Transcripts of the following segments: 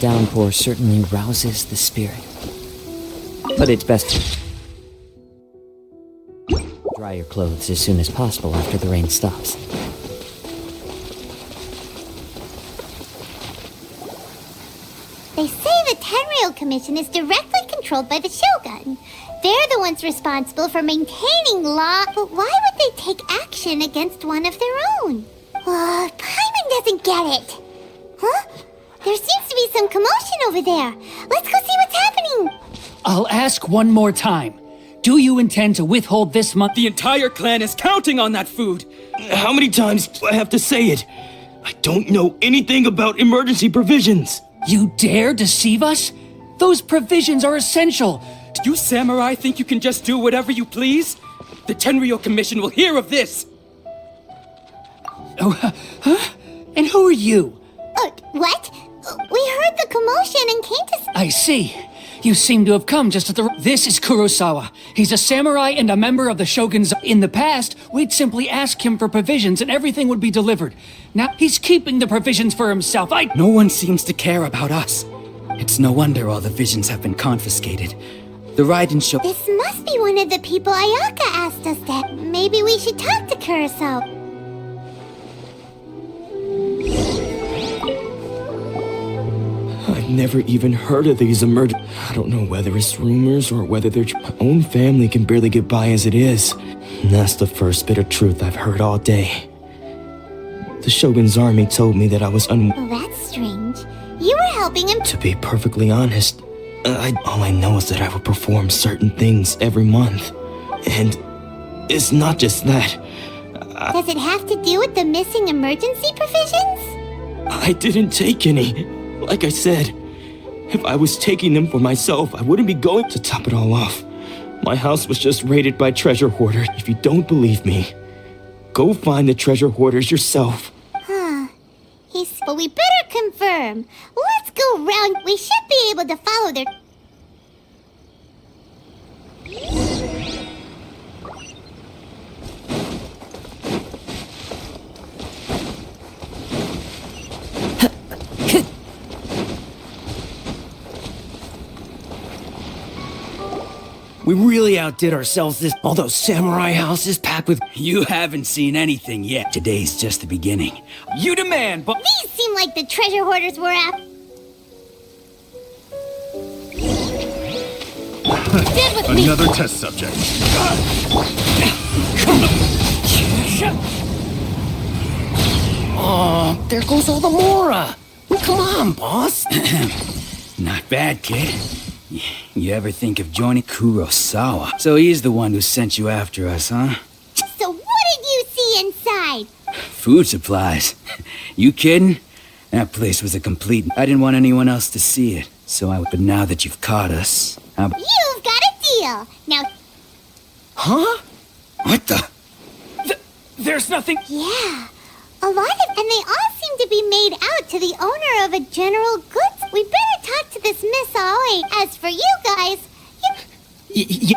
downpour certainly rouses the spirit. But it's best to dry your clothes as soon as possible after the rain stops. They say the Tenryou Commission is directly controlled by the Shogun. They're the ones responsible for maintaining law, but why would they take action against one of their own? Paimon doesn't get it. Huh? There seems to be some commotion over there. Let's go see what's happening. I'll ask one more time. Do you intend to withhold this month? The entire clan is counting on that food. How many times do I have to say it? I don't know anything about emergency provisions. You dare deceive us? Those provisions are essential. Do you samurai think you can just do whatever you please? The Tenryou Commission will hear of this. Oh, huh? And who are you? What? We heard the commotion and came to... I see. You seem to have come just at the... This is Kurosawa. He's a samurai and a member of the Shogun's... In the past, we'd simply ask him for provisions and everything would be delivered. Now, he's keeping the provisions for himself. No one seems to care about us. It's no wonder all the visions have been confiscated. The Raiden show... This must be one of the people Ayaka asked us that. Maybe we should talk to Kurosawa. I've never even heard of these I don't know whether it's rumors or whether my own family can barely get by as it is. And that's the first bit of truth I've heard all day. The Shogun's army told me that I was That's strange. You were helping him... To be perfectly honest, all I know is that I would perform certain things every month. And it's not just that. Does it have to do with the missing emergency provisions? I didn't take any. Like I said, if I was taking them for myself, I wouldn't be going to top it all off. My house was just raided by treasure hoarders. If you don't believe me, go find the treasure hoarders yourself. But we better confirm. Let's go round. We should be able to follow their... We really outdid ourselves all those samurai houses packed with... You haven't seen anything yet. Today's just the beginning. You demand, but... These seem like the treasure hoarders we're after. Dead with me. Another test subject. Oh, there goes all the Mora. Come on, boss. Not bad, kid. You ever think of joining Kurosawa? So he's the one who sent you after us, huh? So what did you see inside? Food supplies. You kidding? That place was a complete... I didn't want anyone else to see it. But now that you've caught us... You've got a deal. Now... Huh? What the... There's nothing... Yeah. A lot of... And they all seem to be made out to the owner of a general goods. We better talk to this Miss Aoi. As for you guys...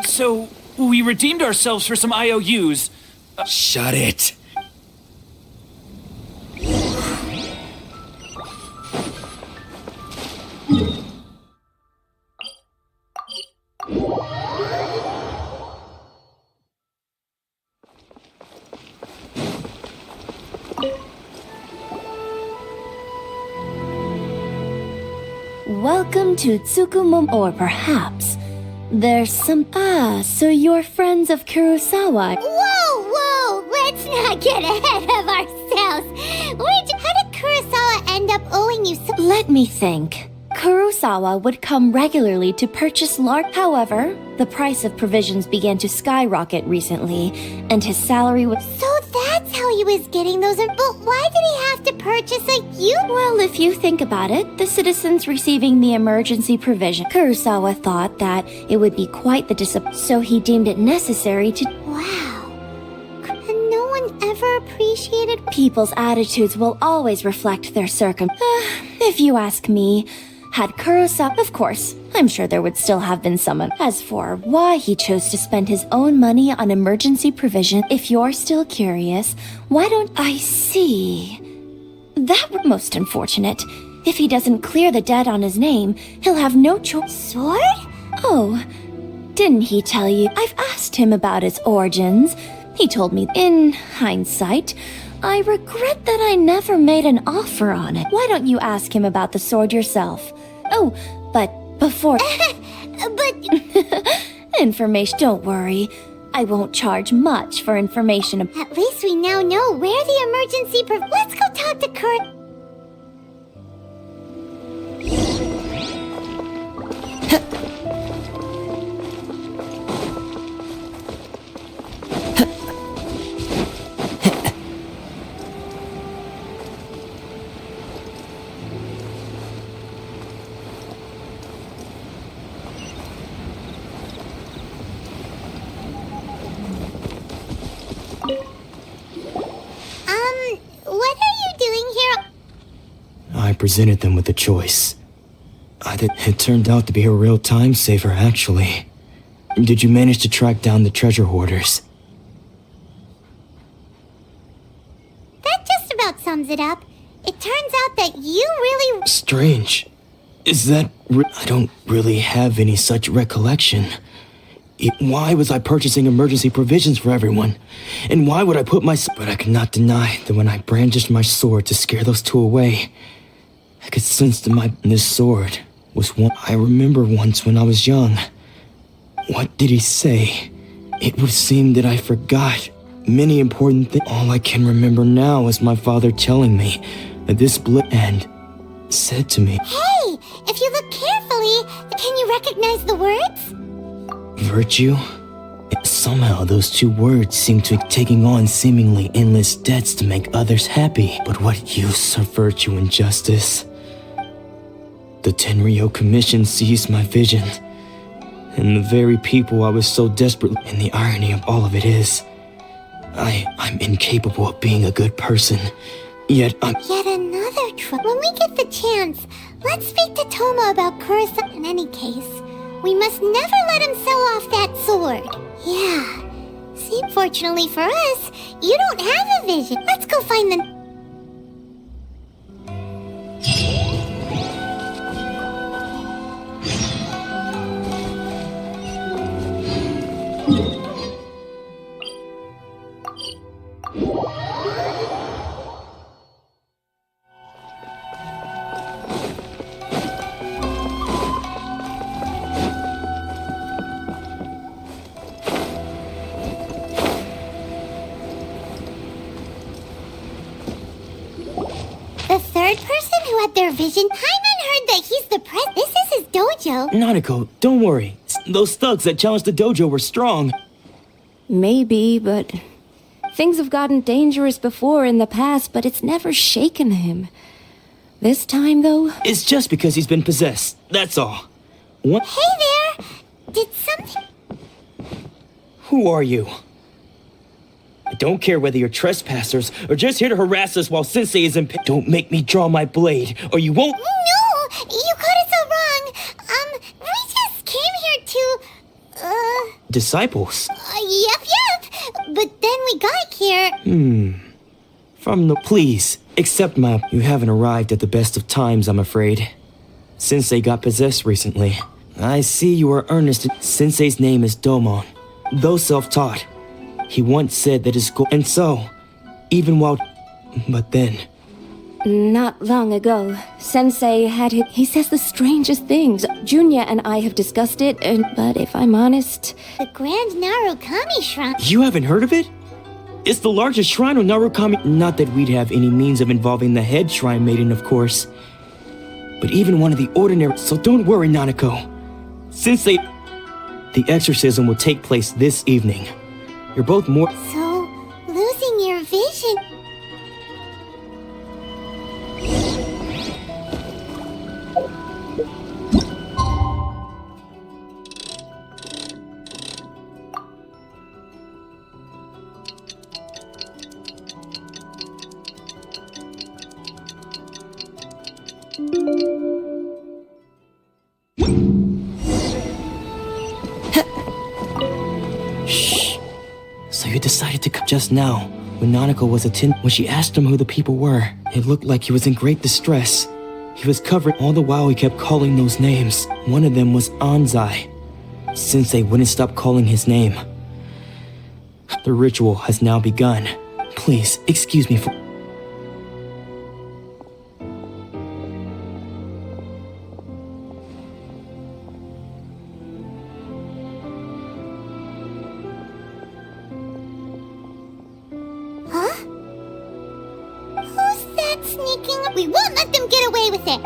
So, we redeemed ourselves for some IOUs. Shut it. Welcome to Tsukumom, or perhaps there's some... so you're friends of Kurosawa. Whoa! Let's not get ahead of ourselves. How did Kurosawa end up owing you so... Let me think. Kurosawa would come regularly to purchase large... However, the price of provisions began to skyrocket recently, and his salary was... So that's how he was getting those... But why did he have to purchase a huge... Well, if you think about it, the citizens receiving the emergency provision... Kurosawa thought that it would be quite the disappointment, so he deemed it necessary to... Wow. And no one ever appreciated... People's attitudes will always reflect their If you ask me... Had Kurosawa... Of course, I'm sure there would still have been someone. As for why he chose to spend his own money on emergency provision, if you're still curious, why don't I see... That was most unfortunate. If he doesn't clear the debt on his name, he'll have no choice. Sword? Oh, didn't he tell you? I've asked him about its origins. He told me, in hindsight, I regret that I never made an offer on it. Why don't you ask him about the sword yourself? Oh, but before... But... Information, don't worry. I won't charge much for information. At least we now know where the emergency Let's go talk to Kurt. What are you doing here? I presented them with a choice. It turned out to be a real time saver, actually. Did you manage to track down the treasure hoarders? That just about sums it up. It turns out that you really... Strange. Is that... I don't really have any such recollection. Why was I purchasing emergency provisions for everyone? And why would I put my... But I could not deny that when I brandished my sword to scare those two away, I could sense that this sword was one I remember once when I was young. What did he say? It would seem that I forgot many important things. All I can remember now is my father telling me that this and said to me, Hey, if you look carefully, can you recognize the words? Virtue? Somehow those two words seem to be taking on seemingly endless debts to make others happy. But what use are virtue and justice? The Tenryo Commission seized my vision. And the very people I was so desperate... And the irony of all of it is, I'm incapable of being a good person. Yet another trouble. When we get the chance, let's speak to Toma about Kurasa. In any case, we must never let him sell off that sword. Yeah. See, fortunately for us, you don't have a vision. Let's go find the... The third person who had their vision? Paimon heard that he's the This is his dojo. Nanako, don't worry. Those thugs that challenged the dojo were strong. Maybe, but things have gotten dangerous before in the past, but it's never shaken him. This time, though... It's just because he's been possessed, that's all. What? Hey there! Did something... Who are you? I don't care whether you're trespassers or just here to harass us while Sensei is in pain. Don't make me draw my blade, or you won't... No! You got it so wrong. We just came here to... Disciples? Yep. But then we got here... Please, accept my... You haven't arrived at the best of times, I'm afraid. Sensei got possessed recently. I see you are earnest. Sensei's name is Domon. Though self-taught, he once said that his goal... And so, even while... But then... Not long ago, Sensei had he says the strangest things. Junya and I have discussed it, but if I'm honest... The Grand Narukami Shrine... You haven't heard of it? It's the largest shrine of Narukami... Not that we'd have any means of involving the head shrine maiden, of course. But even one of the ordinary... So don't worry, Nanako. Sensei... The exorcism will take place this evening. You're both more... So, losing your vision... So you decided to come just now, when Nanako was when she asked him who the people were. It looked like he was in great distress. He was covered. All the while he kept calling those names. One of them was Anzai. Sensei wouldn't stop calling his name. The ritual has now begun. Please, excuse me for... Huh? Who's that sneaking? We won't let them get away with it.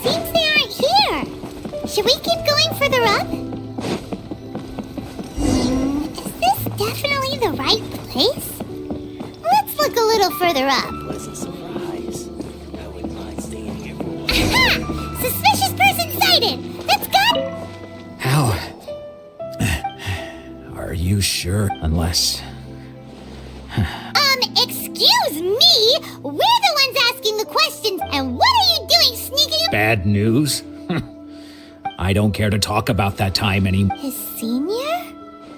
Seems they aren't here. Should we keep going further up? Is this definitely the right place? Let's look a little further up. Pleasant surprise. I wouldn't mind staying here for a while. Aha! Suspicious person sighted! Let's go! How? Are you sure? Unless... Excuse me? We're the ones asking the questions, and what are you doing sneaking up? Bad news? I don't care to talk about that time anymore. His senior?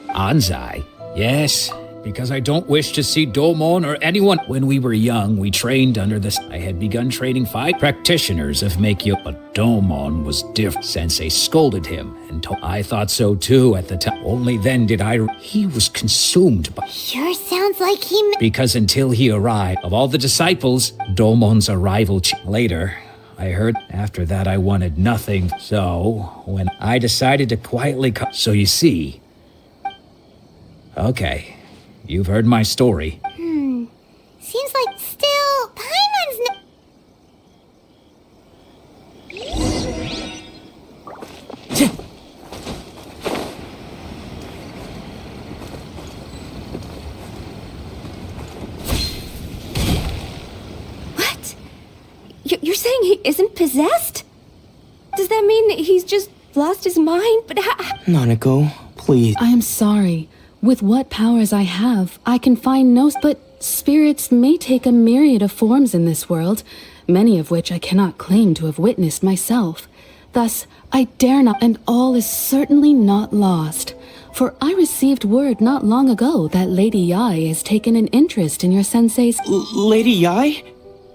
Anzai? Yes, because I don't wish to see Domon or anyone. When we were young, we trained under this. I had begun training 5 practitioners of Meikyo, but Domon was different. Sensei scolded him, and I thought so too at the time. Only then did he was consumed by... Sure sounds like he... Because until he arrived, of all the disciples, Domon's arrival later, I heard after that I wanted nothing. So, when I decided to quietly so you see... Okay, you've heard my story. Seems like still... Paimon's no... What? You're saying he isn't possessed? Does that mean he's just lost his mind? But Nanako, please. I am sorry. With what powers I have, I can find no... But spirits may take a myriad of forms in this world, many of which I cannot claim to have witnessed myself. Thus, I dare not, and all is certainly not lost. For I received word not long ago that Lady Yai has taken an interest in your sensei's... Lady Yai?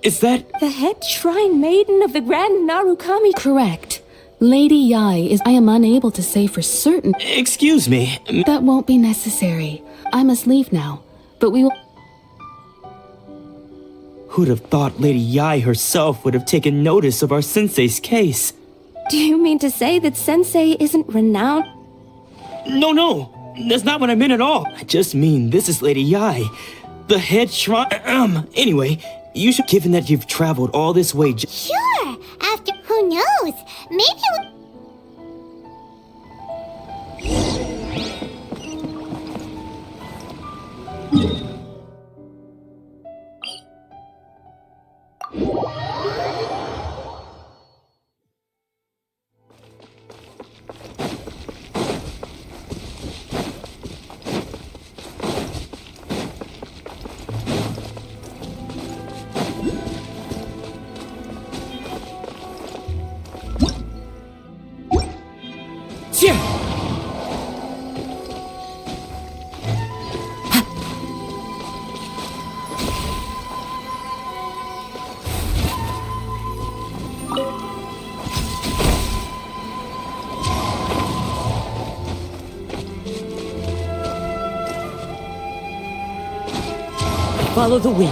Is that... the head shrine maiden of the Grand Narukami... Correct. Lady Yai is... I am unable to say for certain... Excuse me. That won't be necessary. I must leave now, but we will... Who'd have thought Lady Yai herself would have taken notice of our sensei's case? Do you mean to say that Sensei isn't renowned? No. That's not what I meant at all. I just mean this is Lady Yai. The head shrine... Anyway, you should... Given that you've traveled all this way... Sure! After... Who knows? Maybe we... Follow the wind.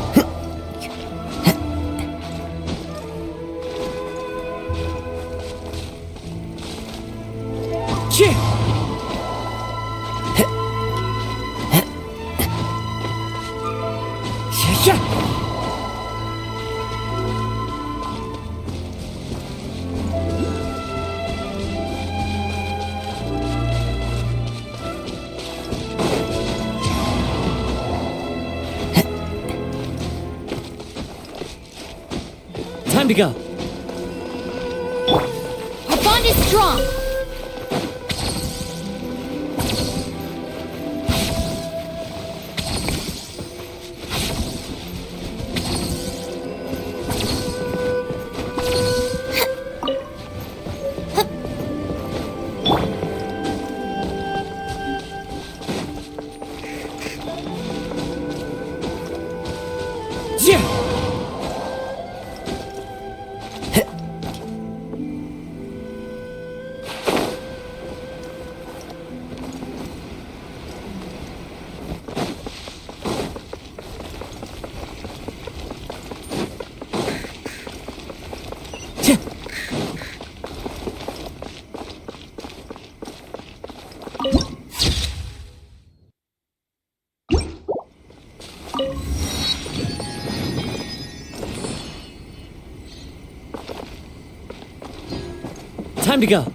Time to go. Our bond is strong! Time to go.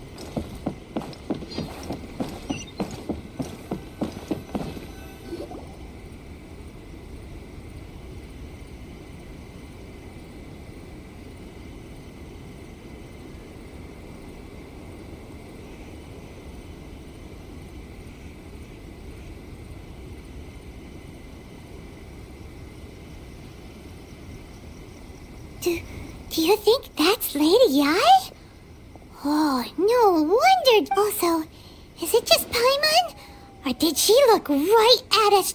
Do you think that's Lady Yai? Oh, no wonder. Also, is it just Paimon? Or did she look right at us?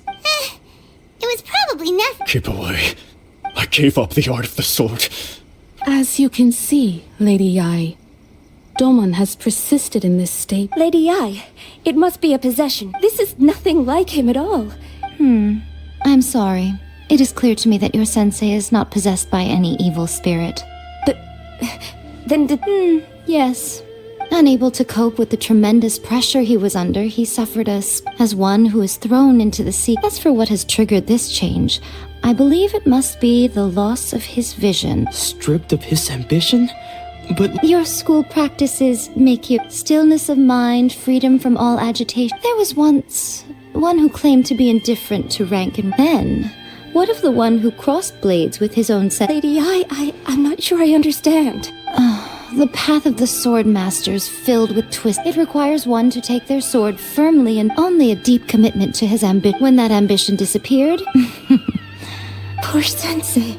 It was probably nothing. Keep away. I gave up the art of the sword. As you can see, Lady Yai, Domon has persisted in this state. Lady Yai, it must be a possession. This is nothing like him at all. I'm sorry. It is clear to me that your sensei is not possessed by any evil spirit. But then Yes. Unable to cope with the tremendous pressure he was under, he suffered as one who is thrown into the sea. As for what has triggered this change, I believe it must be the loss of his vision. Stripped of his ambition? But Your school practices make you stillness of mind, freedom from all agitation. There was once one who claimed to be indifferent to rank and then. What of the one who crossed blades with his own set? Lady Yai, I'm not sure I understand. The path of the sword masters filled with twists. It requires one to take their sword firmly and only a deep commitment to his ambition. When that ambition disappeared, Poor sensei.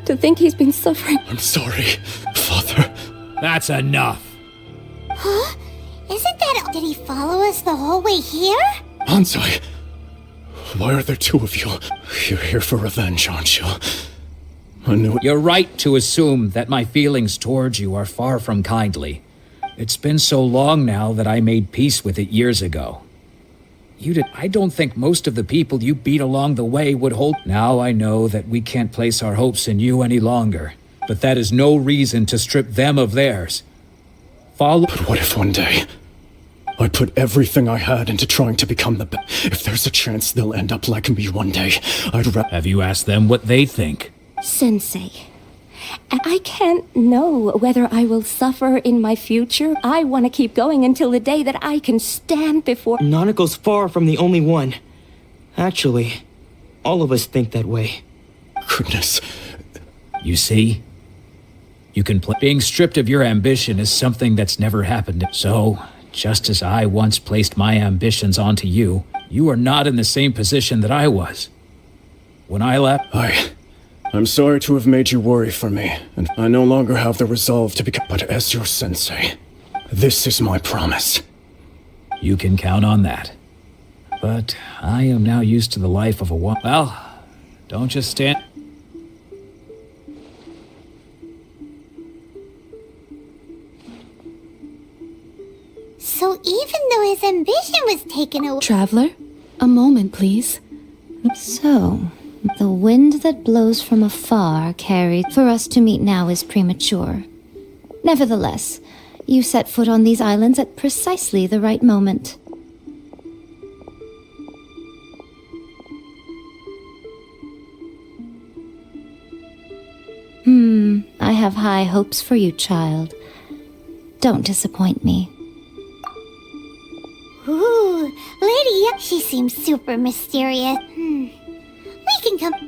To think he's been suffering. I'm sorry, Father. That's enough. Huh? Isn't that all? Did he follow us the whole way here? Hansai, why are there two of you? You're here for revenge, aren't you? I knew it. You're right to assume that my feelings towards you are far from kindly. It's been so long now that I made peace with it years ago. I don't think most of the people you beat along the way would hold. Now I know that we can't place our hopes in you any longer, but that is no reason to strip them of theirs. But what if one day I put everything I had into trying to become the best? If there's a chance they'll end up like me one day, Have you asked them what they think? Sensei, I can't know whether I will suffer in my future. I want to keep going until the day that I can stand before... Nanako's far from the only one. Actually, all of us think that way. Goodness. You see? You can being stripped of your ambition is something that's never happened. So, just as I once placed my ambitions onto you, you are not in the same position that I was. When I left... I'm sorry to have made you worry for me, and I no longer have the resolve to become... But as your sensei, this is my promise. You can count on that. But I am now used to the life of a woman. Well, don't just stand... So even though his ambition was taken away... Traveler, a moment, please. So, the wind that blows from afar carried. For us to meet now is premature. Nevertheless, you set foot on these islands at precisely the right moment. I have high hopes for you, child. Don't disappoint me. Ooh, Lady Yai, she seems super mysterious. We can come...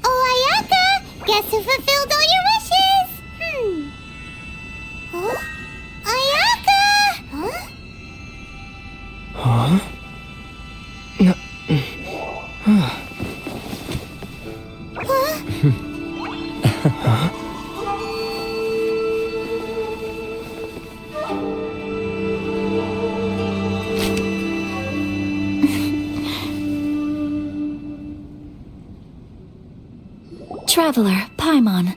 Oh, Ayaka! Guess who fulfilled all your wishes? Huh? Ayaka! Huh? Traveler, Paimon,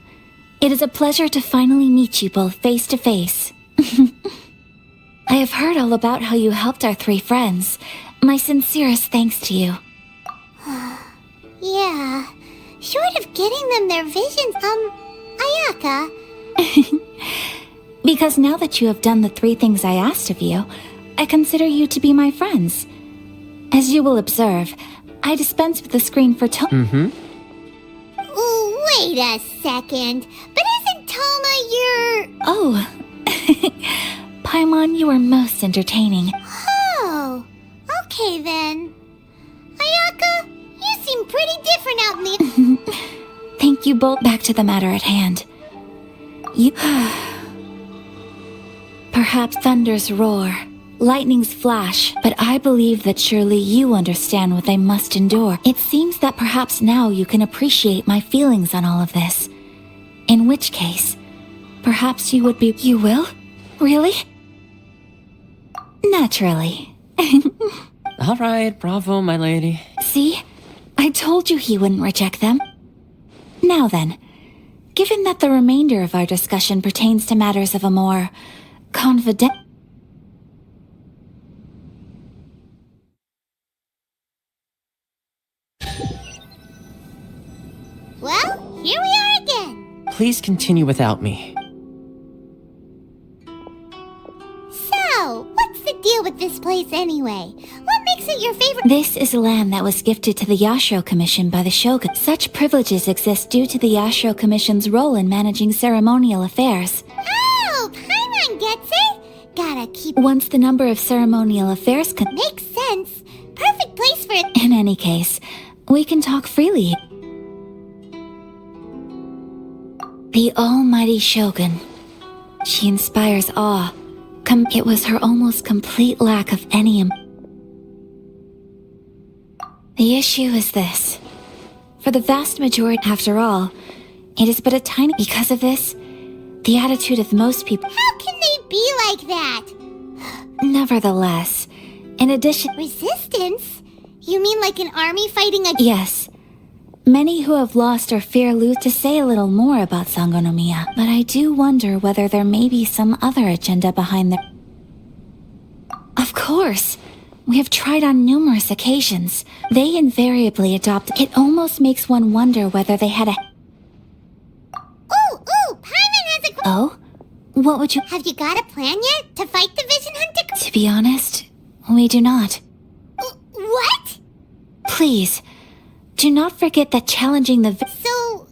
it is a pleasure to finally meet you both face to face. I have heard all about how you helped our three friends. My sincerest thanks to you. Yeah. Short of getting them their visions, Ayaka. Because now that you have done the three things I asked of you, I consider you to be my friends. As you will observe, I dispense with the screen for Wait a second. But isn't Toma your... Oh. Paimon, you are most entertaining. Oh. Okay then. Ayaka, you seem pretty different out in the... Thank you both. Back to the matter at hand. You... Perhaps thunders roar, lightnings flash, but I believe that surely you understand what I must endure. It seems that perhaps now you can appreciate my feelings on all of this. In which case, perhaps you would be... You will? Really? Naturally. All right, bravo, my lady. See? I told you he wouldn't reject them. Now then, given that the remainder of our discussion pertains to matters of a more confident... Well, here we are again. Please continue without me. So, what's the deal with this place anyway? What makes it your favorite? This is land that was gifted to the Yashiro Commission by the Shogun. Such privileges exist due to the Yashiro Commission's role in managing ceremonial affairs. Oh, Paimon gets it. Gotta keep... Once the number of ceremonial affairs Makes sense. Perfect place for it. In any case, we can talk freely. The almighty Shogun. She inspires awe. It was her almost complete lack of any... The issue is this. For the vast majority, after all, it is but a tiny... Because of this, the attitude of most people... How can they be like that? Nevertheless, in addition... Resistance? You mean like an army fighting a... Yes. Many who have lost or fear lose to say a little more about Sangonomiya, but I do wonder whether there may be some other agenda behind their... Of course! We have tried on numerous occasions. They invariably adopt... It almost makes one wonder whether they had a... Ooh, Paimon has a... Oh? What would you... Have you got a plan yet to fight the Vision Hunter? To be honest, we do not. What? Please, do not forget that challenging the... So...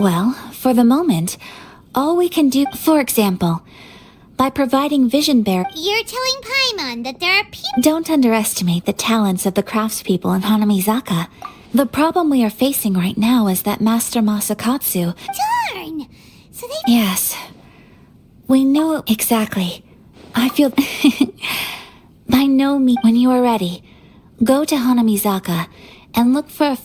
Well, for the moment, all we can do... For example, by providing vision bear... You're telling Paimon that there are people... Don't underestimate the talents of the craftspeople in Hanamizaka. The problem we are facing right now is that Master Masakatsu... Darn! So they... Yes. We know exactly. I feel... By no means... When you are ready, go to Hanamizaka and look for a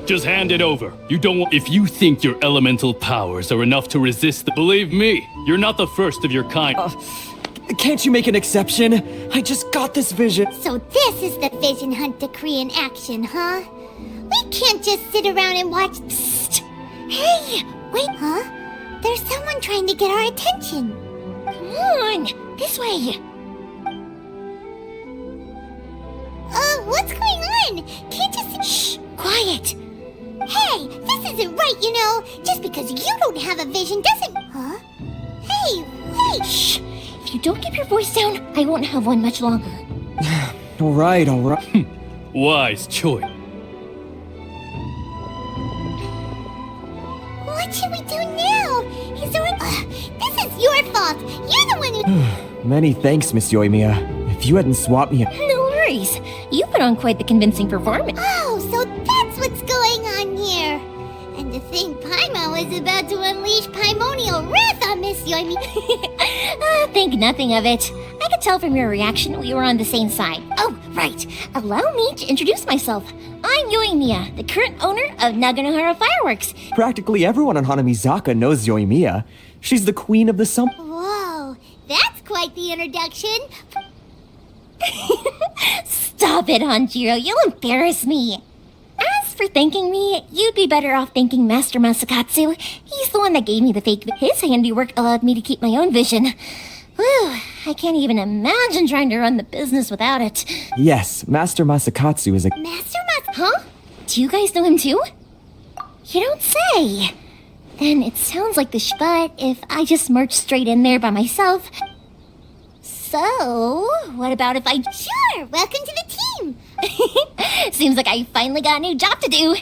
Just hand it over. You don't want. If you think your elemental powers are enough to resist believe me, you're not the first of your kind. Can't you make an exception? I just got this vision. So this is the vision hunt decree in action, huh? We can't just sit around and watch. Psst. Hey, wait, huh? There's someone trying to get our attention. Come on, this way. What's going on? Can't you see? Shh, quiet. Hey, this isn't right, you know. Just because you don't have a vision doesn't... Huh? Hey, wait. Shh. If you don't keep your voice down, I won't have one much longer. All right. Wise choice. What should we do now? He's already... this is your fault. You're the one who... Many thanks, Miss Yoimiya. If you hadn't swapped me... No worries. You put on quite the convincing performance. Oh, so that's what's going on here. And to think Paimon was about to unleash Paimonial wrath on Miss Yoimiya. Think nothing of it. I could tell from your reaction we were on the same side. Oh, right. Allow me to introduce myself. I'm Yoimiya, the current owner of Naganohara Fireworks. Practically everyone on Hanamizaka knows Yoimiya. She's the queen of the summer. Whoa, that's quite the introduction. Stop it, Hanjiro. You'll embarrass me. As for thanking me, you'd be better off thanking Master Masakatsu. He's the one that gave me the fake. His handiwork allowed me to keep my own vision. Whew, I can't even imagine trying to run the business without it. Yes, Master Masakatsu is a... Master Mas... Huh? Do you guys know him too? You don't say. Then it sounds like the but if I just march straight in there by myself... So, what about if I... Sure, welcome to the team. Seems like I finally got a new job to do.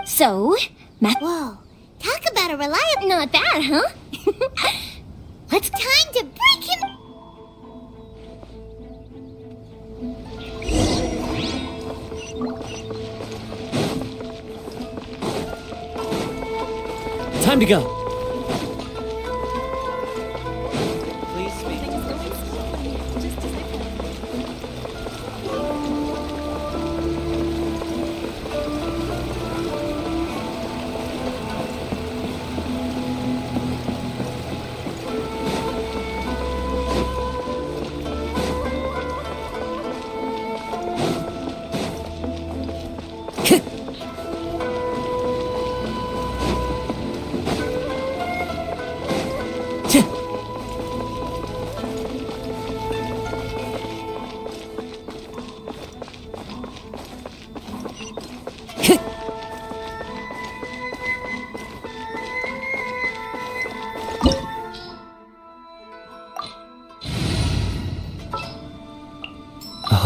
So, Whoa, talk about a reliable... Not bad, huh? It's time to break him... Time to go.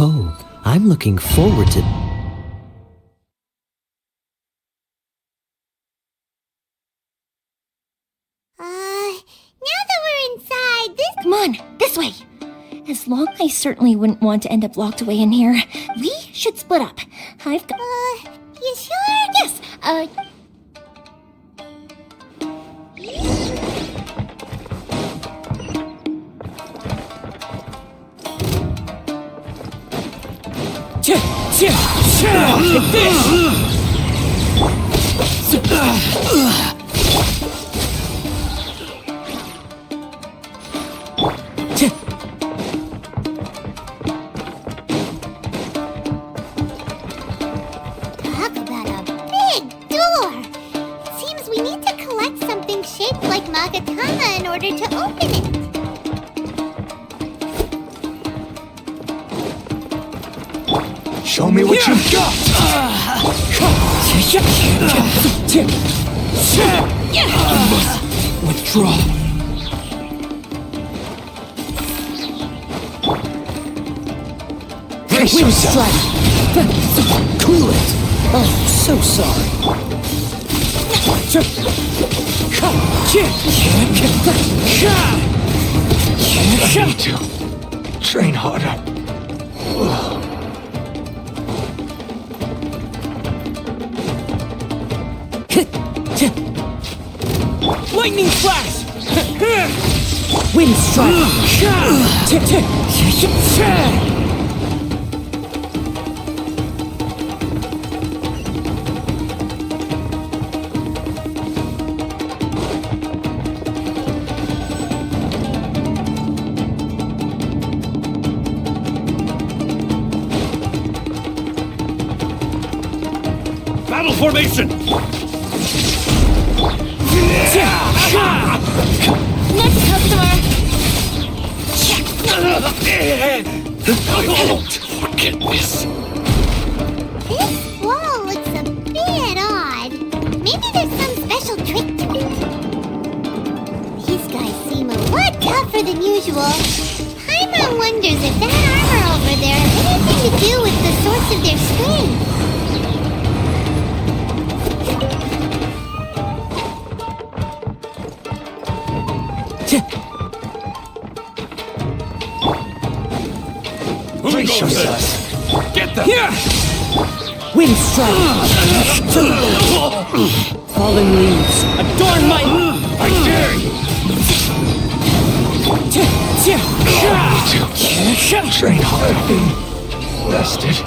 Oh, I'm looking forward to... Now that we're inside, this... Come on, this way. As long as I certainly wouldn't want to end up locked away in here, we should split up. I've got... you sure? Yes, Talk about a big door. It seems we need to collect something shaped like Magatama in order to open it. Show me what you've got! I must withdraw. Brace yourself! Cool it! Oh, so sorry. I need to train harder. Lightning flash! Wind strike! battle formation! Next customer! I won't forget this. This wall looks a bit odd. Maybe there's some special trick to it. These guys seem a lot tougher than usual. Paimon wonders if that armor over there has anything to do with the source of their strength. Brace yourself! Get them! Here! Wind strike! Fallen leaves, adorn my... I dare you! Train hard. Rested.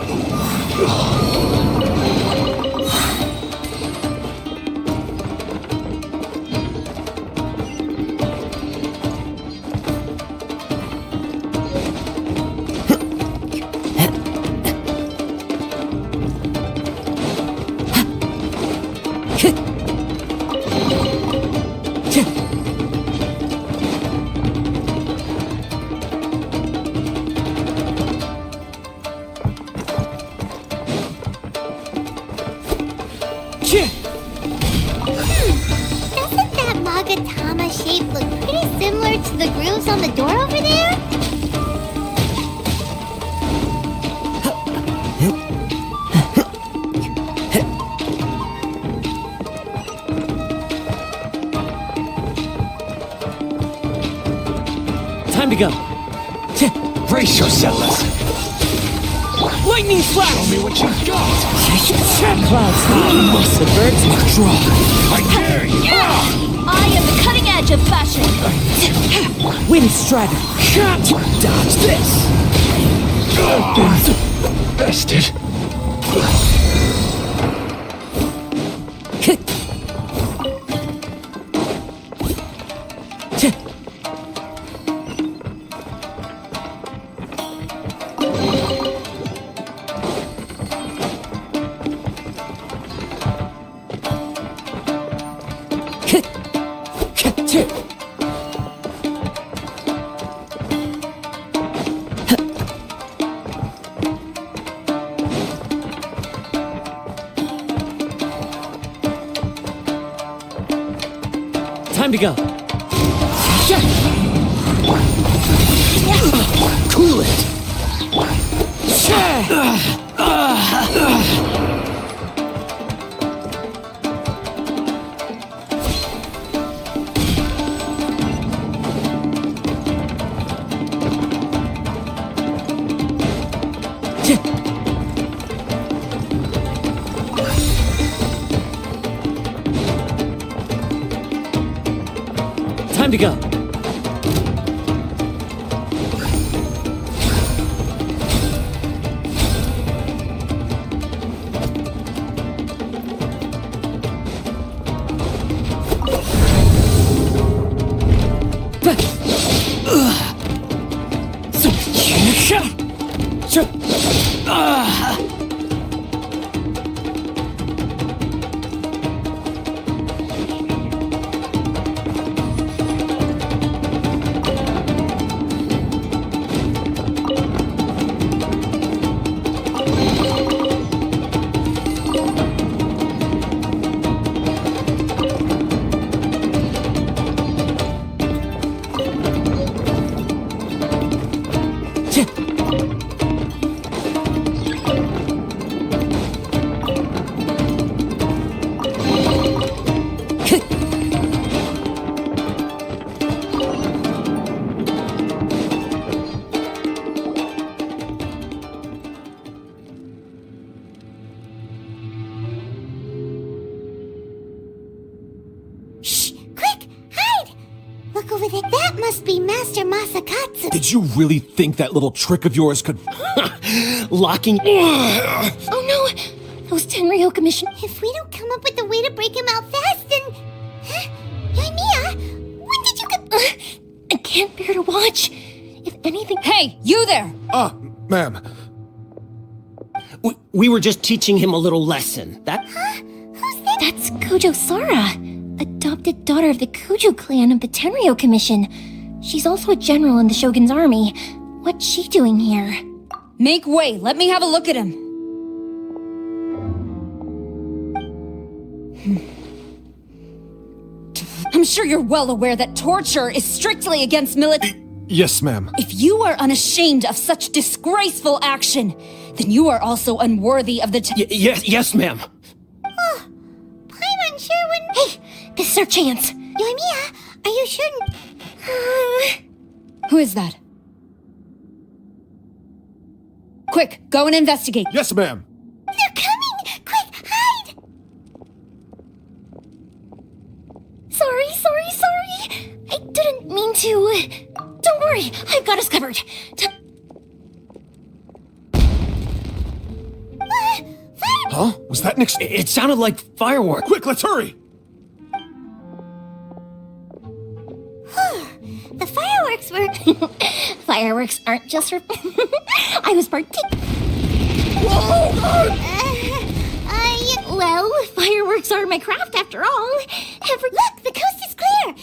Doesn't that Magatama shape look pretty similar to the grooves on the door over there? Time to go. Brace yourselves. Lightning flash! Show me what you got! Clouds high. The birds must draw. I dare you! I am the cutting edge of fashion. Wind strider. Dodge this. Bested. Time to go. Cool it. Time to go. Over there. That must be Master Masakatsu. Did you really think that little trick of yours could... locking... Oh no! Those Tenryo Commission... If we don't come up with a way to break him out fast, then... Huh? Yoimiya, when did you get... I can't bear to watch. If anything... Hey, you there! Ma'am. We were just teaching him a little lesson. That... Huh? Who's that? That's Kujo Sara, adopted daughter of the Kujo clan of the Tenryo Commission. She's also a general in the Shogun's army. What's she doing here? Make way, let me have a look at him. I'm sure you're well aware that torture is strictly against Yes, ma'am. If you are unashamed of such disgraceful action, then you are also unworthy of the yes, ma'am. Oh, I'm unsure when... Hey, this is our chance. Yoimiya, are you sure... Who is that? Quick, go and investigate. Yes, ma'am. They're coming! Quick, hide! Sorry. I didn't mean to. Don't worry, I've got us covered. Huh? Was that an It sounded like fireworks. Quick, let's hurry! The fireworks were... Fireworks aren't just for... I was Well, fireworks are my craft after all. Look, the coast is clear!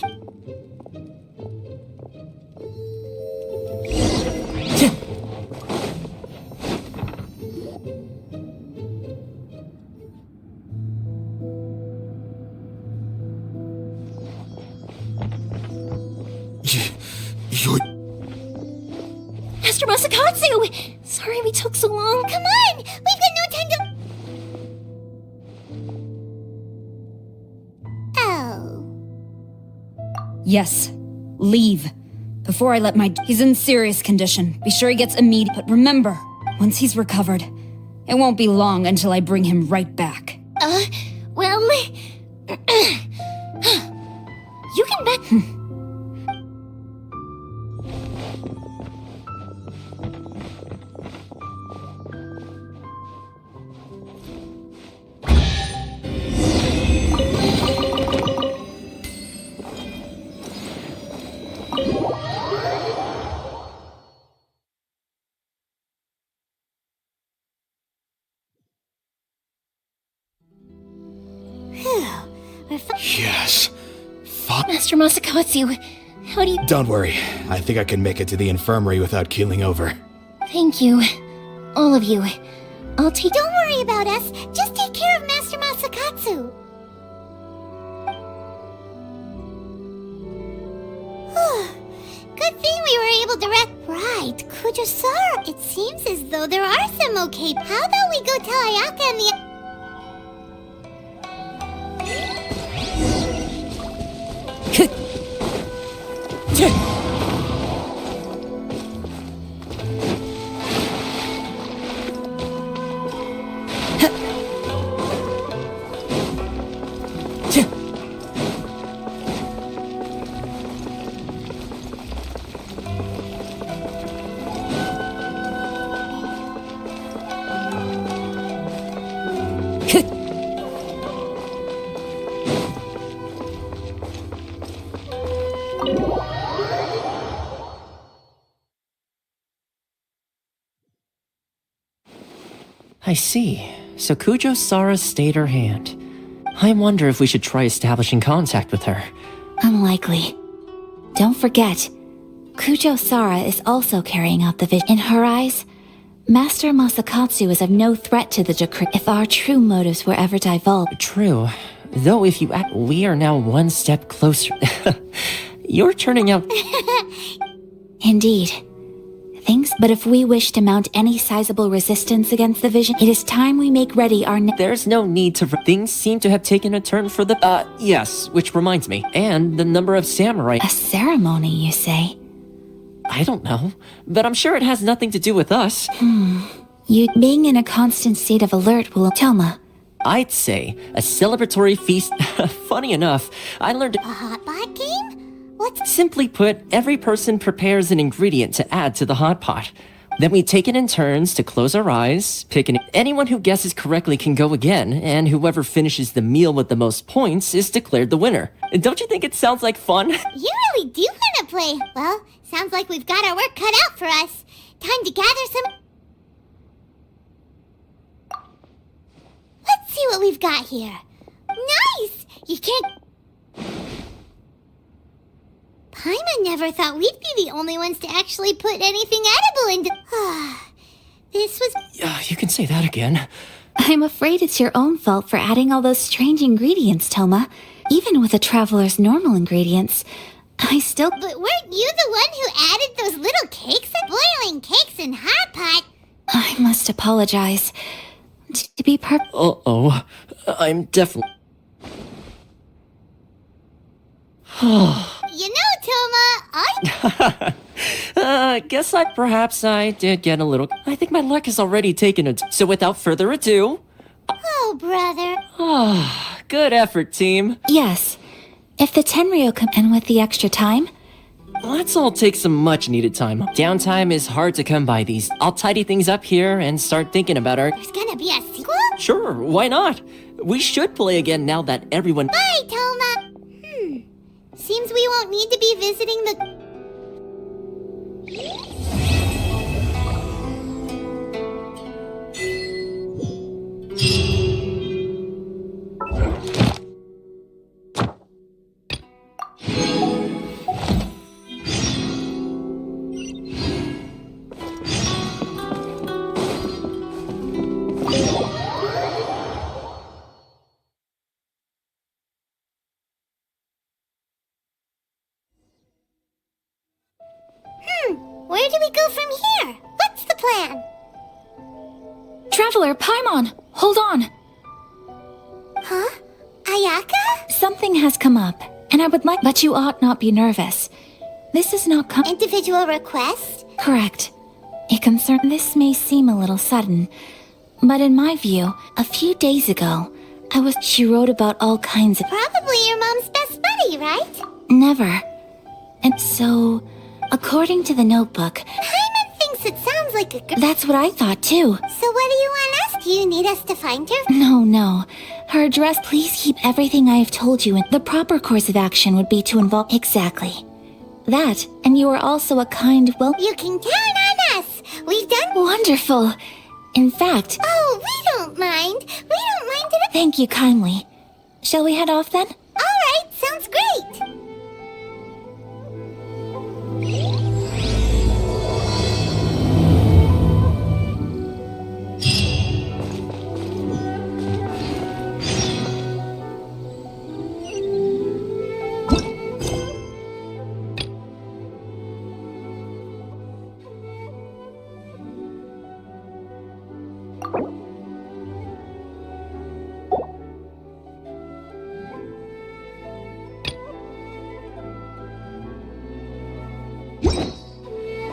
Master Masakatsu! Sorry we took so long. Come on! We've got no time to... Oh. Yes, leave. Before I let my... He's in serious condition. Be sure he gets immediate... But remember, once he's recovered, it won't be long until I bring him right back. Well... you can bet... Yes. Master Masakatsu, how do you... Don't worry. I think I can make it to the infirmary without keeling over. Thank you. All of you. I'll take... Don't worry about us. Just take care of Master Masakatsu. Good thing we were able to Right, Kujo-Sara. It seems as though there are some okay... How about we go tell Ayaka and the... I see. So Kujo-Sara stayed her hand. I wonder if we should try establishing contact with her. Unlikely. Don't forget, Kujo-Sara is also carrying out the vision. In her eyes, Master Masakatsu is of no threat to the decree if our true motives were ever divulged. True. Though if you act, we are now one step closer. You're turning out... Indeed. But if we wish to mount any sizable resistance against the vision, it is time we make ready our... There's no need to... Things seem to have taken a turn for the... yes, which reminds me. And the number of samurai... A ceremony, you say? I don't know, but I'm sure it has nothing to do with us. You being in a constant state of alert will... Toma. I'd say a celebratory feast... Funny enough, I learned... A hot pot game? What's... Simply put, every person prepares an ingredient to add to the hot pot. Then we take it in turns to close our eyes, pick an... Anyone who guesses correctly can go again, and whoever finishes the meal with the most points is declared the winner. Don't you think it sounds like fun? You really do want to play. Well, sounds like we've got our work cut out for us. Time to gather some... Let's see what we've got here. Nice! You can't... Paimon never thought we'd be the only ones to actually put anything edible into... This was... You can say that again. I'm afraid it's your own fault for adding all those strange ingredients, Toma. Even with a traveler's normal ingredients, I still... But weren't you the one who added those little cakes? Boiling cakes in hot pot? I must apologize. To be Uh-oh. I'm definitely... You know, Toma, guess perhaps I did get a little... I think my luck has already taken a... So without further ado... Oh, brother. Good effort, team. Yes. If the Tenryou come in with the extra time... Let's all take some much-needed time. Downtime is hard to come by these. I'll tidy things up here and start thinking about our... There's gonna be a sequel? Sure, why not? We should play again now that everyone... Bye, Toma. Seems we won't need to be visiting the... Where do we go from here? What's the plan? Traveler, Paimon! Hold on! Huh? Ayaka? Something has come up, and I would like... But you ought not be nervous. This is not Individual request? Correct. This may seem a little sudden, but in my view, a few days ago, She wrote about all kinds of... Probably your mom's best buddy, right? Never. And so... According to the notebook... Paimon thinks it sounds like a girl. That's what I thought, too. So what do you want us? Do you need us to find her? No. Her address... Please keep everything I have told you, and the proper course of action would be to involve... Exactly. That, and you are also a kind, well... You can count on us! We've done... Wonderful! In fact... Oh, we don't mind. We don't mind at all. Thank you kindly. Shall we head off, then? Alright, sounds great!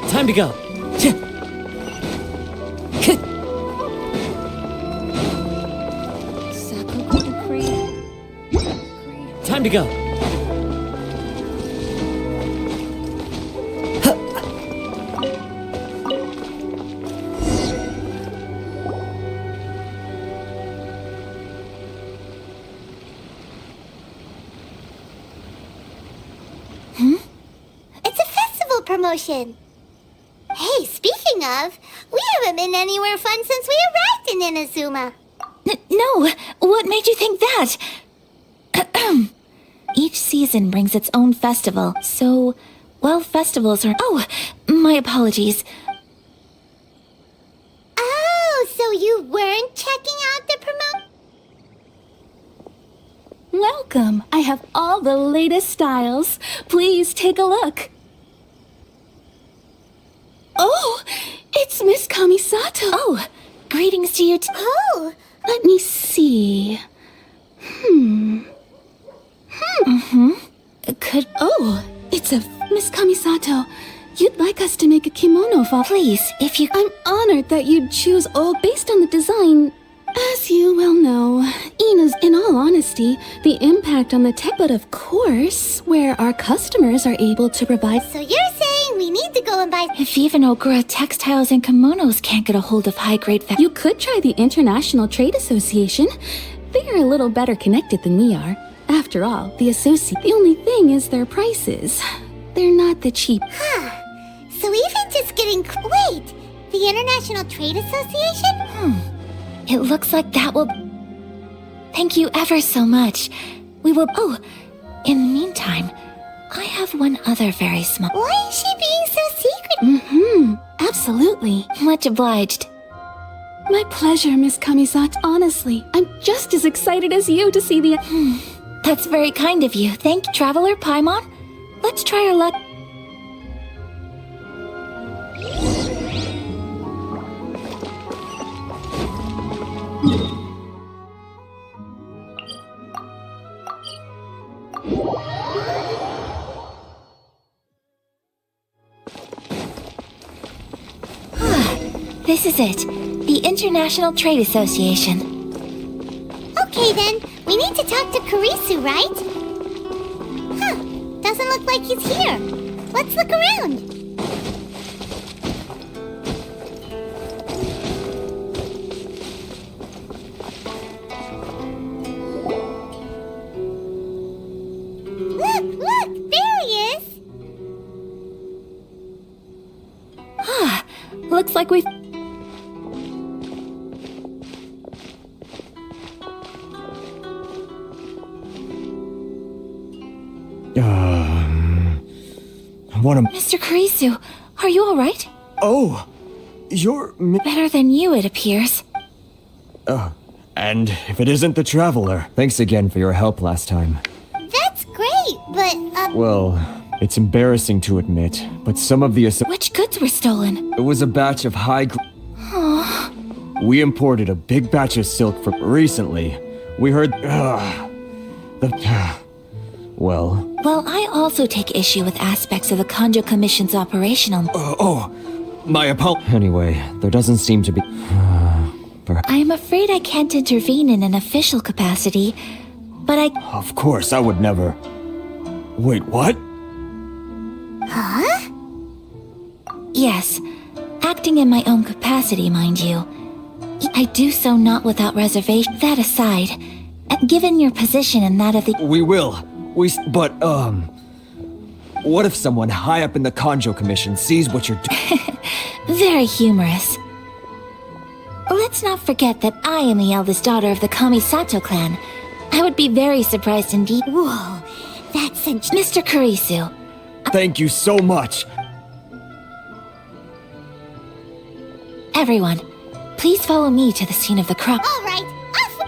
Time to go. Time to go. It's a festival promotion. Hey, speaking of, we haven't been anywhere fun since we arrived in Inazuma. No, what made you think that? Each season brings its own festival, so, well, festivals are... Oh, my apologies. Oh, so you weren't checking out the promo... Welcome. I have all the latest styles. Please take a look. Oh, it's Miss Kamisato. Oh, greetings to you Oh! Let me see. Oh, it's a... Miss Kamisato, you'd like us to make a kimono for... Please, if you... I'm honored that you'd choose all based on the design. As you well know, in all honesty, the impact on the tech... But of course, where our customers are able to provide... So you're saying we need to go and buy... If even Ogura textiles and kimonos can't get a hold of high-grade... You could try the International Trade Association. They're a little better connected than we are. After all, the only thing is their prices. They're not the cheap... So even just getting... Wait! The International Trade Association? It looks like that will... Thank you ever so much. We will. Oh, in the meantime, I have one other very small. Why is she being so secret? Absolutely. Much obliged. My pleasure, Miss Kamisato. Honestly, I'm just as excited as you to see the. That's very kind of you. Thank you, Traveler Paimon. Let's try our luck. This is it. The International Trade Association. Okay then, we need to talk to Kurisu, right? Huh, doesn't look like he's here. Let's look around. Look, there he is. Looks like we've... What am... Mr. Kurisu, are you alright? Oh, you're... Better than you, it appears. And if it isn't the Traveler... Thanks again for your help last time. That's great, but, Well, it's embarrassing to admit, but some of the... Which goods were stolen? It was a batch of We imported a big batch of silk from... Recently. We heard... Well... Well, I also take issue with aspects of the Kanjo Commission's operational... My apologies. Anyway, there doesn't seem to be... I am afraid I can't intervene in an official capacity, but I... Of course, I would never... Wait, what? huh? Yes, acting in my own capacity, mind you. I do so not without reservation. That aside, given your position and that of the... We will. But, what if someone high up in the Kanjo Commission sees what you're doing? Very humorous. Let's not forget that I am the eldest daughter of the Kamisato clan. I would be very surprised indeed. Whoa, that's a... Mr. Kurisu. Thank you so much. Everyone, please follow me to the scene of the crime. All right, off!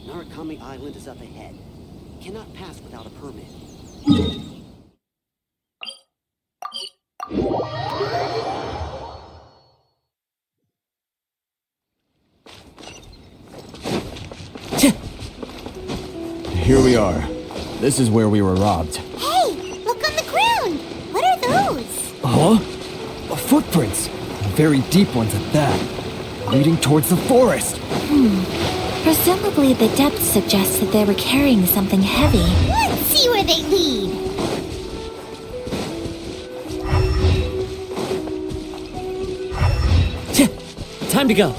Narukami Island is up ahead. Cannot pass without a permit. Here we are. This is where we were robbed. Hey, look on the ground! What are those? Huh? Footprints. Very deep ones at that. Leading towards the forest. Presumably the depth suggests that they were carrying something heavy. Let's see where they lead. Time to go.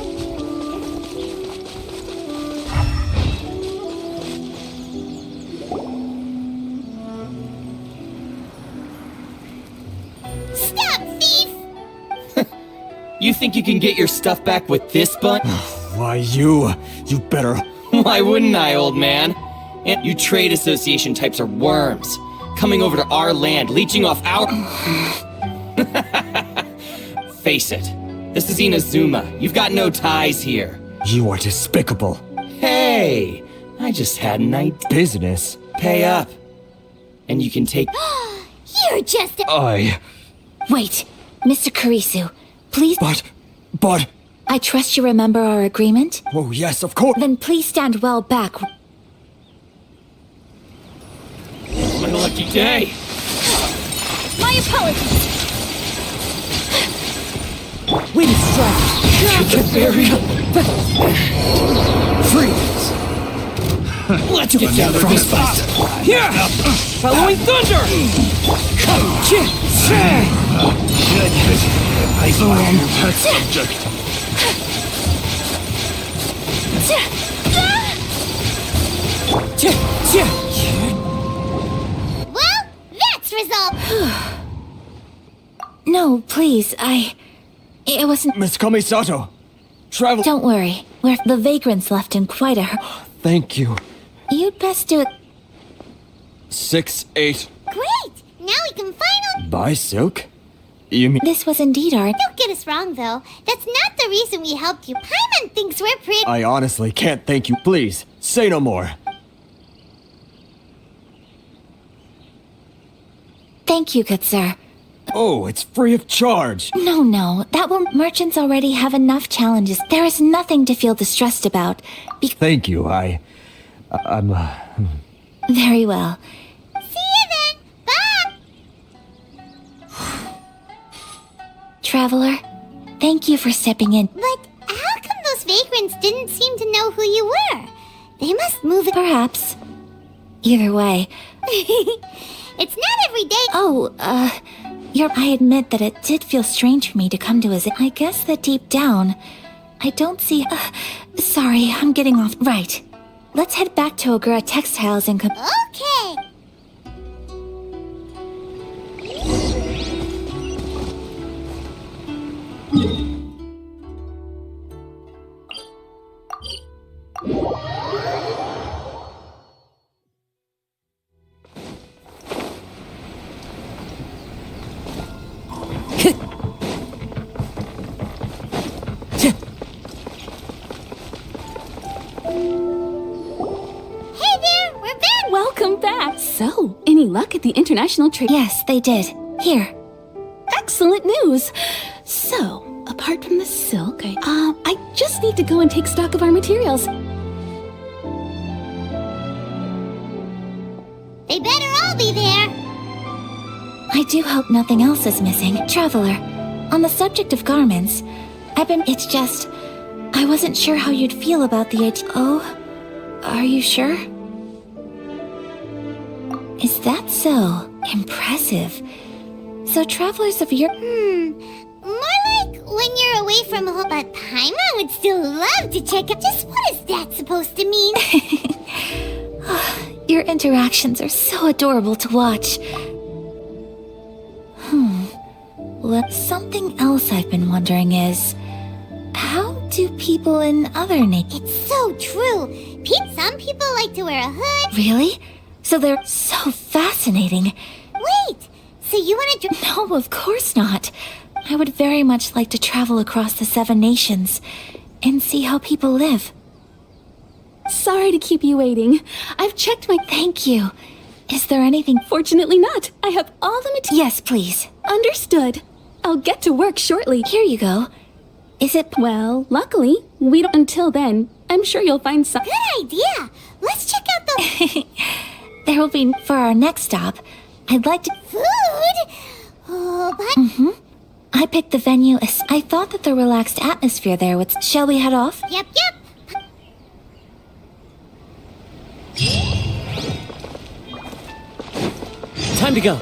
Stop, thief! You think you can get your stuff back with this bunch? Why, you better... Why wouldn't I, old man? And you trade association types are worms. Coming over to our land, leeching off our... Face it. This is Inazuma. You've got no ties here. You are despicable. Hey! I just had an idea. Business? Pay up. And you can take... You're just a... Wait, Mr. Kurisu, please... But... I trust you remember our agreement? Oh, yes, of course. Then please stand well back. It's my lucky day. My apologies! We distract. Get buried. Freeze. Let's get down to frostbite. Here! Following thunder! I find that subject. Well, that's resolved. No, please, it wasn't. Miss Kamisato, travel. Don't worry. The vagrants left in quite a hurry. Thank you. You'd best do it. 6-8. Great! Now we can finally... Buy silk? You mean... This was indeed our... Don't get us wrong, though. That's not the reason we helped you. Paimon thinks we're pretty... I honestly can't thank you. Please, say no more. Thank you, good sir. Oh, it's free of charge. No, that will... Merchants already have enough challenges. There is nothing to feel distressed about. Thank you, I'm... Very well. See you then! Bye! Traveler, thank you for stepping in. But how come those vagrants didn't seem to know who you were? They must move it... Perhaps. Either way. It's not every day... I admit that it did feel strange for me to come to visit. I guess that deep down, I don't see... sorry, I'm getting off... Right. Let's head back to Ogura Textiles and... Okay! Welcome back. So, any luck at the international trade? Yes, they did. Here. Excellent news. So, apart from the silk, I just need to go and take stock of our materials. They better all be there. I do hope nothing else is missing. Traveler, on the subject of garments, it's just... I wasn't sure how you'd feel about the idea. Oh, are you sure? Is that so? Impressive. So travelers of your... More like when you're away from home. But Paimon would still love to check out. Just what is that supposed to mean? Your interactions are so adorable to watch. Well, something else I've been wondering is... How do people in other nations... It's so true. Some people like to wear a hood. Really? So they're so fascinating. Wait! So you want to... No, of course not. I would very much like to travel across the 7 nations and see how people live. Sorry to keep you waiting. I've checked my... Thank you. Is there anything... Fortunately not. I have all the materials. Yes, please. Understood. I'll get to work shortly. Here you go. Is it... Well, luckily, we don't... Until then, I'm sure you'll find some... Good idea! Let's check out the... There will be... For our next stop, I'd like to... Food? Oh, but... I picked the venue as... I thought that the relaxed atmosphere there would... Shall we head off? Yep. Time to go.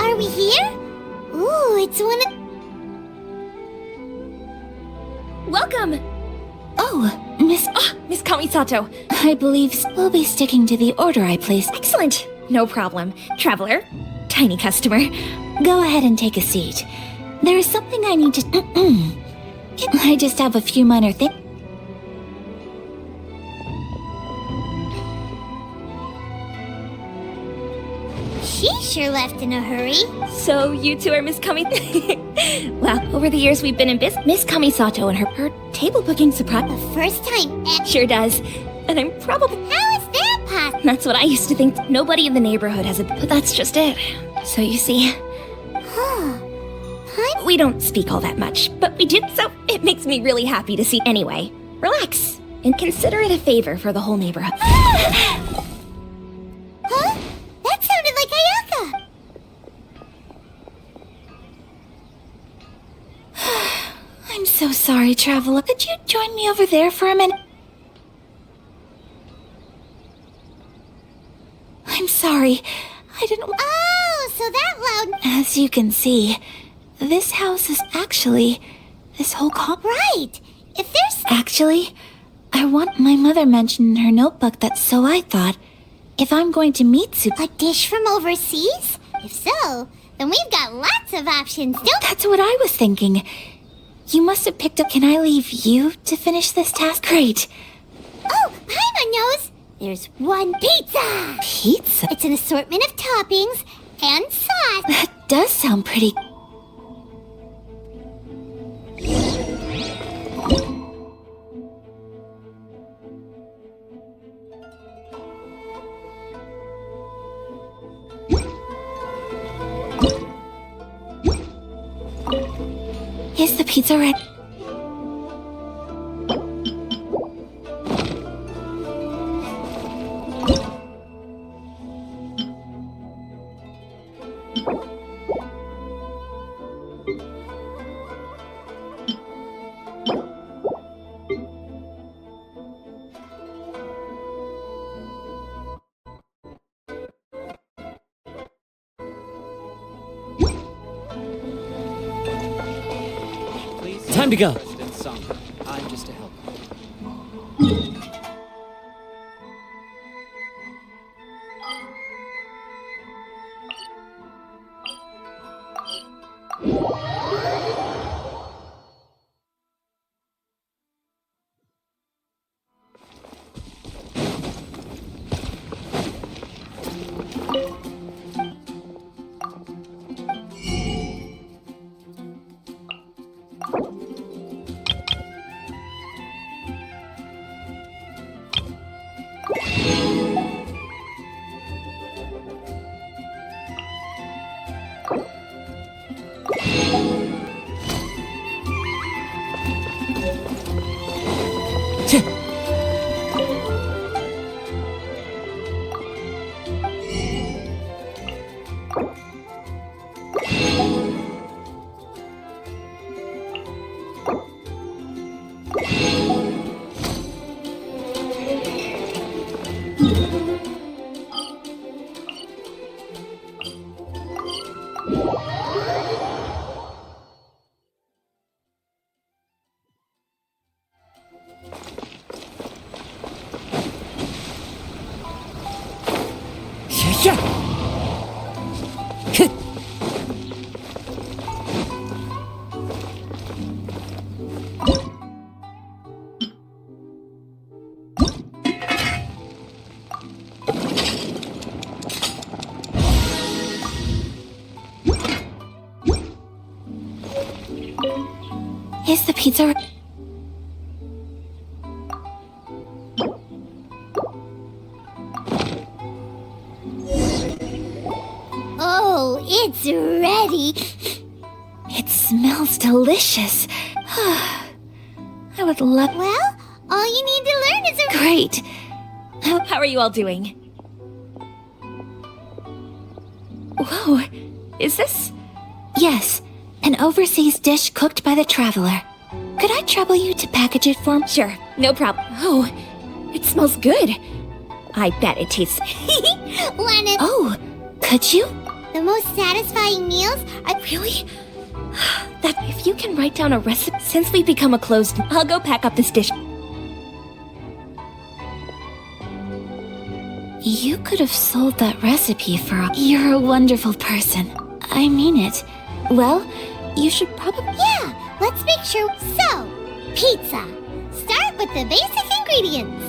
Are we here? Ooh, it's one of... Welcome! Oh, Miss Kamisato. I believe we'll be sticking to the order I placed. Excellent. No problem. Traveler, tiny customer. Go ahead and take a seat. There is something I need to... I just have a few minor things. She sure left in a hurry. So you two are Miss Kami... Well, over the years we've been in business, Miss Kamisato and her table booking surprise. The first time ever. Sure does. And I'm probably... How is that possible? That's what I used to think. Nobody in the neighborhood has a... But that's just it. So you see... We don't speak all that much, but we do, so it makes me really happy to see. Anyway, relax and consider it a favor for the whole neighborhood. Huh? That sounded like Ayaka. I'm so sorry, Traveler. Could you join me over there for a minute? I'm sorry. I didn't... Oh, so that loud... As you can see, this house is actually... This whole Right. If there's... Actually, I want... My mother mentioned in her notebook that, so I thought, if I'm going to meet A dish from overseas? If so, then we've got lots of options, don't... That's what I was thinking. You must have picked up... Can I leave you to finish this task? Great. Oh, Paimon knows. There's one pizza. Pizza? It's an assortment of toppings and sauce. That does sound pretty... Is the pizza ready? Time to go. I'm just to help. Is the pizza... Oh, it's ready. It smells delicious. I would love... Well, all you need to learn is a... Great. How are you all doing? Whoa, is this... Yes, an overseas dish cooked by the Traveler. Could I trouble you to package it for me? Sure, no problem. Oh, it smells good. I bet it tastes... Wanna... Oh, could you? The most satisfying meals are... Really? That if you can write down a recipe... Since we've become a closed... I'll go pack up this dish. You could have sold that recipe for a... You're a wonderful person. I mean it. Well, you should probably... Yeah, let's make sure... So, pizza. Start with the basic ingredients.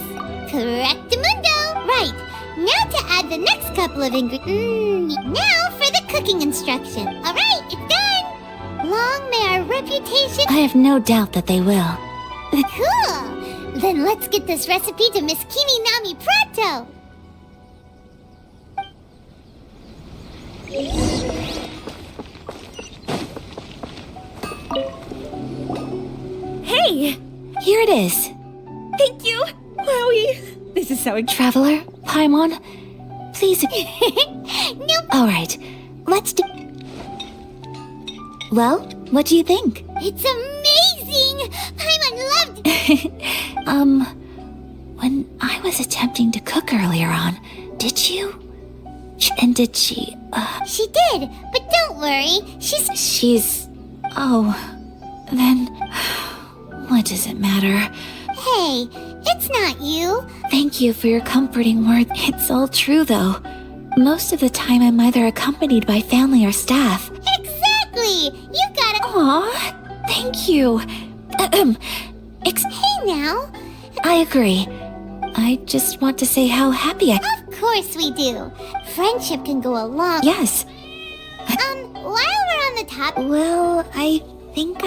Correctamundo. Right. Now to add the next couple of ingredients. Now for the cooking instruction. Alright, it's done. Long may our reputation... I have no doubt that they will. Cool! Then let's get this recipe to Miss Kimi Nami pronto! Hey! Here it is. Thank you! Wowie! This is so Traveler, Paimon, please... Nope. Alright, let's do... Well, what do you think? It's amazing! Paimon loved it! When I was attempting to cook earlier on, did you? And did she, She did, but don't worry. She's... Oh... Then... What does it matter? Hey, it's not you. Thank you for your comforting words. It's all true, though. Most of the time, I'm either accompanied by family or staff. Exactly! You gotta... Aw, thank you. Hey now. I agree. I just want to say how happy I... Of course we do. Friendship can go a long... Yes. While we're on the topic... Well, I think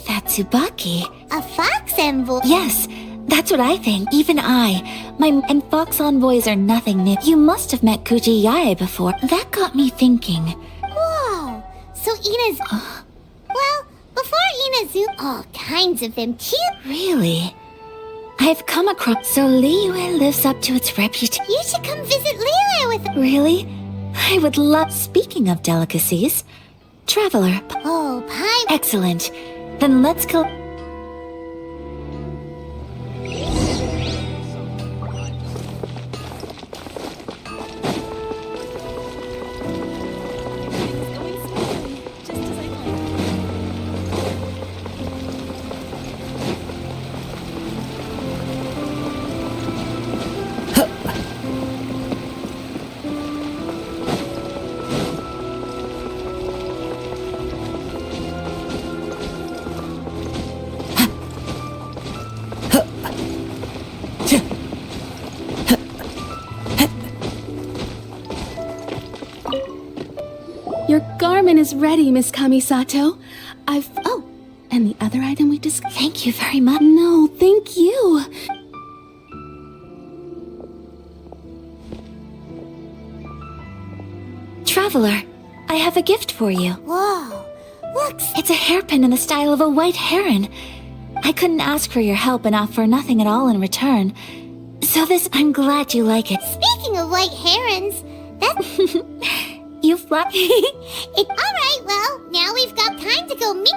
that's Tsubaki. A fox envoy? Yes, that's what I think. Even and fox envoys are nothing new. You must have met Kuji Yae before. That got me thinking. Whoa! So well, before INAZUMA, all kinds of them too. Really? I've come across... So Liyue lives up to its reputation. You should come visit Liyue with... Really? I would love... Speaking of delicacies... Traveler. Oh, pie... Excellent. Then let's go... Your garment is ready, Miss Kamisato. Oh, and the other item we discussed... Thank you very much. No, thank you. Traveler, I have a gift for you. Whoa, looks... It's a hairpin in the style of a white heron. I couldn't ask for your help and offer nothing at all in return. So I'm glad you like it. Speaking of white herons, that's... You flat... Alright, well, now we've got time to go meet...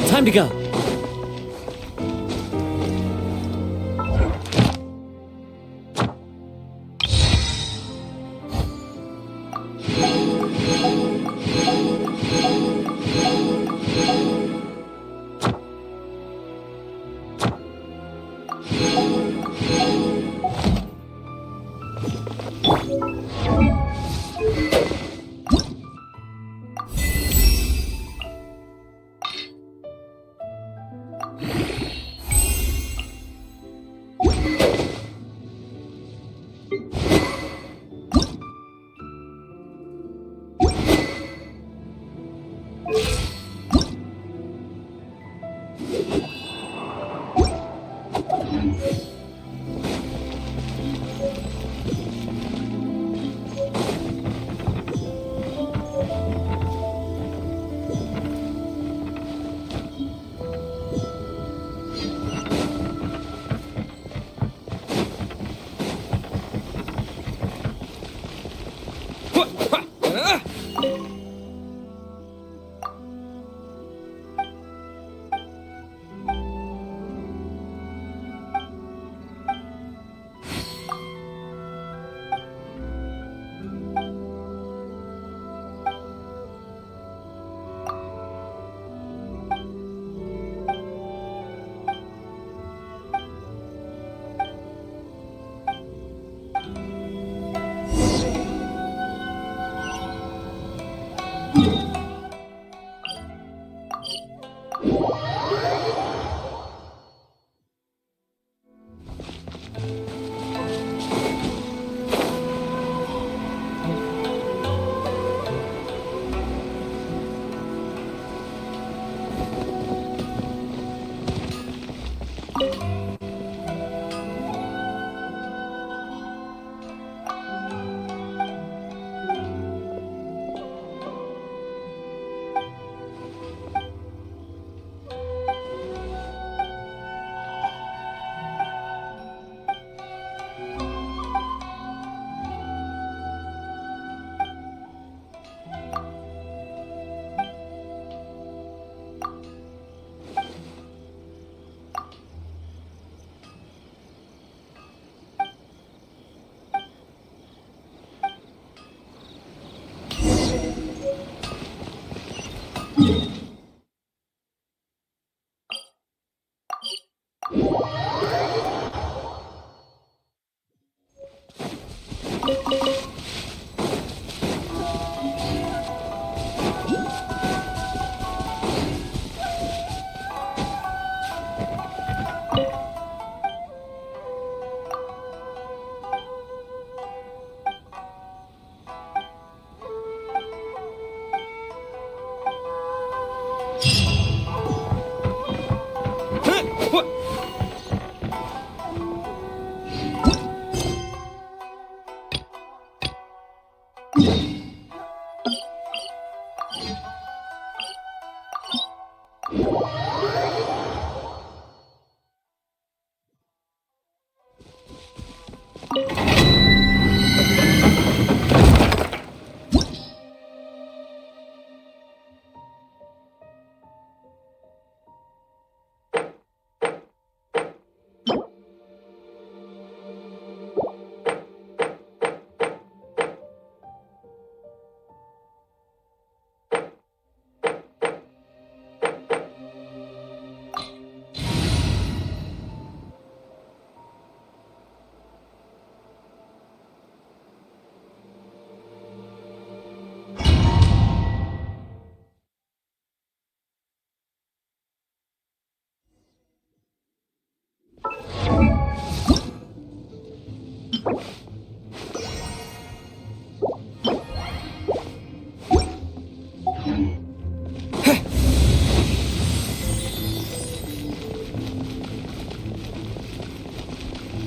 Time to go.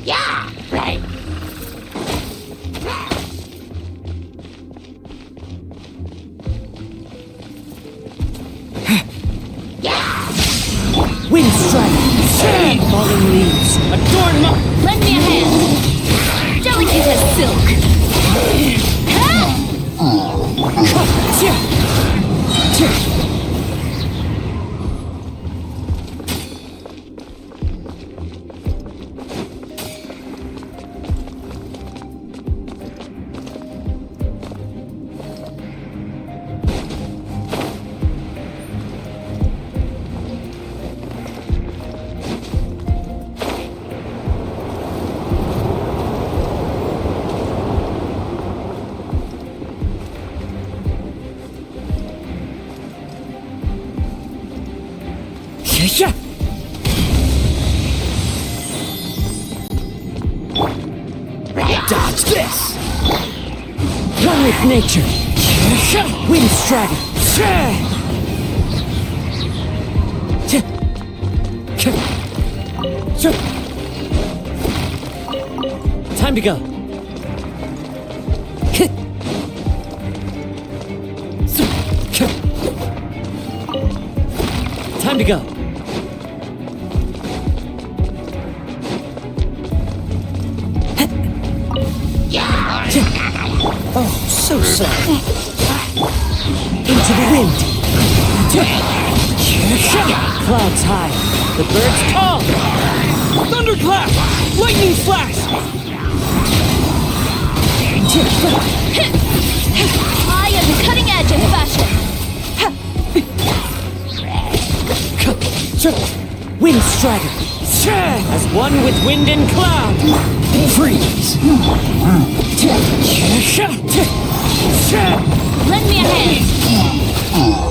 Yeah, right. Wind strike! Falling leaves! Adorn mark! Lend me a hand! Delicate as silk! Dodge this! Run with nature! Wind strike! Time to go. Time to go. Oh, so sorry. Into the wind. Clouds high. The birds call. Thunderclap! Lightning flash! I am the cutting edge of fashion. Wind Strider. As one with wind and cloud. Freeze. Lend me a hand.